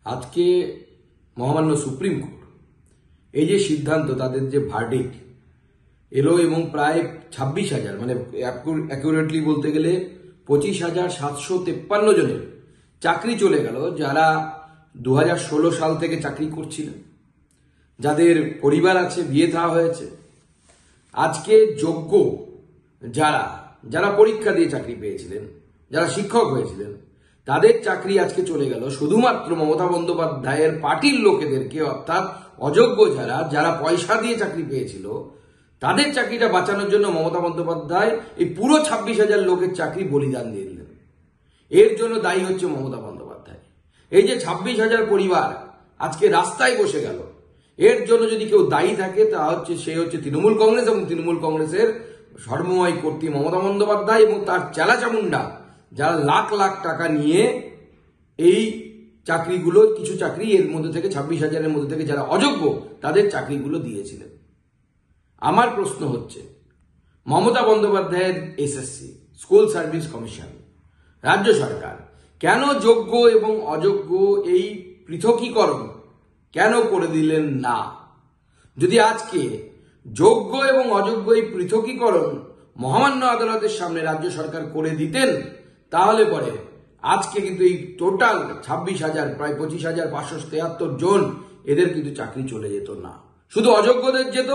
আজকে মহামান্য supreme court এই যে সিদ্ধান্ত, তাদের যে ভার্ডিক্ট এলো এবং প্রায় 26,000 মানে অ্যাকুরেটলি বলতে গেলে 25,753 জনের চাকরি চলে গেল, যারা 2016 সাল থেকে চাকরি করছিলেন, যাদের পরিবার আছে, বিয়ে থা হয়েছে। আজকে যোগ্য যারা যারা পরীক্ষা দিয়ে চাকরি পেয়েছিলেন, যারা শিক্ষক হয়েছিলেন, তাদের চাকরি আজকে চলে গেল শুধুমাত্র মমতা বন্দ্যোপাধ্যায়ের পার্টির লোকেদেরকে, অর্থাৎ অযোগ্য যারা যারা পয়সা দিয়ে চাকরি পেয়েছিল তাদের চাকরিটা বাঁচানোর জন্য মমতা বন্দ্যোপাধ্যায় এই পুরো 26,000 লোকের চাকরি বলিদান দিয়ে দিলেন। এর জন্য দায়ী হচ্ছে মমতা বন্দ্যোপাধ্যায়। এই যে 26,000 পরিবার আজকে রাস্তায় বসে গেল, এর জন্য যদি কেউ দায়ী থাকে তা হচ্ছে সে হচ্ছে তৃণমূল কংগ্রেস এবং তৃণমূল কংগ্রেসের সর্বময় কর্ত্রী মমতা বন্দ্যোপাধ্যায় এবং তার চেলাচামুন্ডা, যারা লাখ লাখ টাকা নিয়ে এই চাকরিগুলো, কিছু চাকরি এর মধ্যে থেকে 26,000-এর মধ্যে থেকে যারা অযোগ্য তাদের চাকরিগুলো দিয়েছিলেন। আমার প্রশ্ন হচ্ছে, মমতা বন্দ্যোপাধ্যায়ের এসএসসি স্কুল সার্ভিস কমিশন, রাজ্য সরকার কেন যোগ্য এবং অযোগ্য এই পৃথকীকরণ কেন করে দিলেন না? যদি আজকে যোগ্য এবং অযোগ্য এই পৃথকীকরণ মহামান্য আদালতের সামনে রাজ্য সরকার করে দিতেন, তাহলে পরে আজকে কিন্তু এই টোটাল 26,000 প্রায় 25,573 জন এদের কিন্তু চাকরি চলে যেত না। শুধু অযোগ্যদের যেত,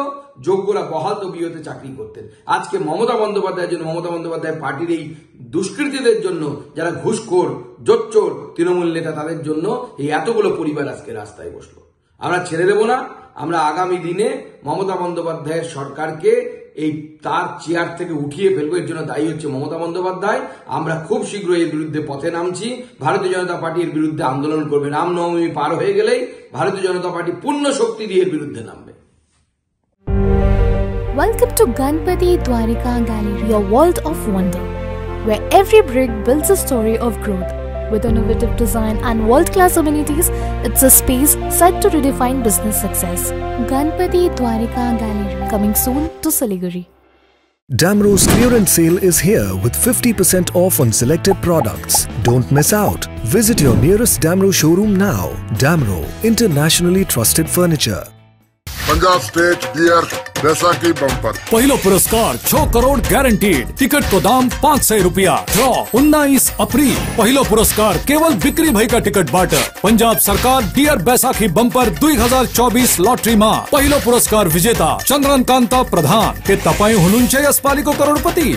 যোগ্যরা বহাল তবিয়তে চাকরি করতেন। আজকে মমতা বন্দ্যোপাধ্যায়ের জন্য, মমতা বন্দ্যোপাধ্যায় পার্টির এই দুষ্কৃতীদের জন্য, যারা ঘুষখোর, জোচ্চোর তৃণমূল নেতা, তাদের জন্য এই এতগুলো পরিবার আজকে রাস্তায় বসলো। আমরা ছেড়ে দেব না। আমরা আগামী দিনে মমতা বন্দ্যোপাধ্যায়ের সরকারকে এই তার চেয়ার থেকে উঠিয়ে ফেলবো। এর জন্য দায়ী হচ্ছে মমতা বন্দ্যোপাধ্যায়। আমরা খুব শীঘ্রই এর বিরুদ্ধে পথে নামছি। ভারতীয় জনতা পার্টি এর বিরুদ্ধে আন্দোলন করবে। রামনবমী পার হয়ে গেলেই ভারতীয় জনতা পার্টি পূর্ণ শক্তি দিয়ে এর বিরুদ্ধে নামবে। Welcome to Ganpati Dwarika Gallery, your world of wonder, where every brick builds a story of growth. With innovative design and world-class amenities, it's a space set to redefine business success. Ganpati Dwarika Gallery, coming soon to Siliguri. Damro's clearance sale is here with 50% off on selected products. Don't miss out. Visit your nearest Damro showroom now. Damro, internationally trusted furniture. Punjab state dear Baisakhi bumper पहलो पुरस्कार 6 crore guaranteed. Ticket को दाम 500 रुपया। Draw 19 अप्रैल। पहलो पुरस्कार केवल बिक्री भाई का टिकट बाटर। पंजाब सरकार डियर बैसाखी बम्पर 2024 लॉटरी मां पहलो पुरस्कार विजेता चंद्रकांता प्रधान के तपाई हुनुंचे अस्पालिको करोड़पति।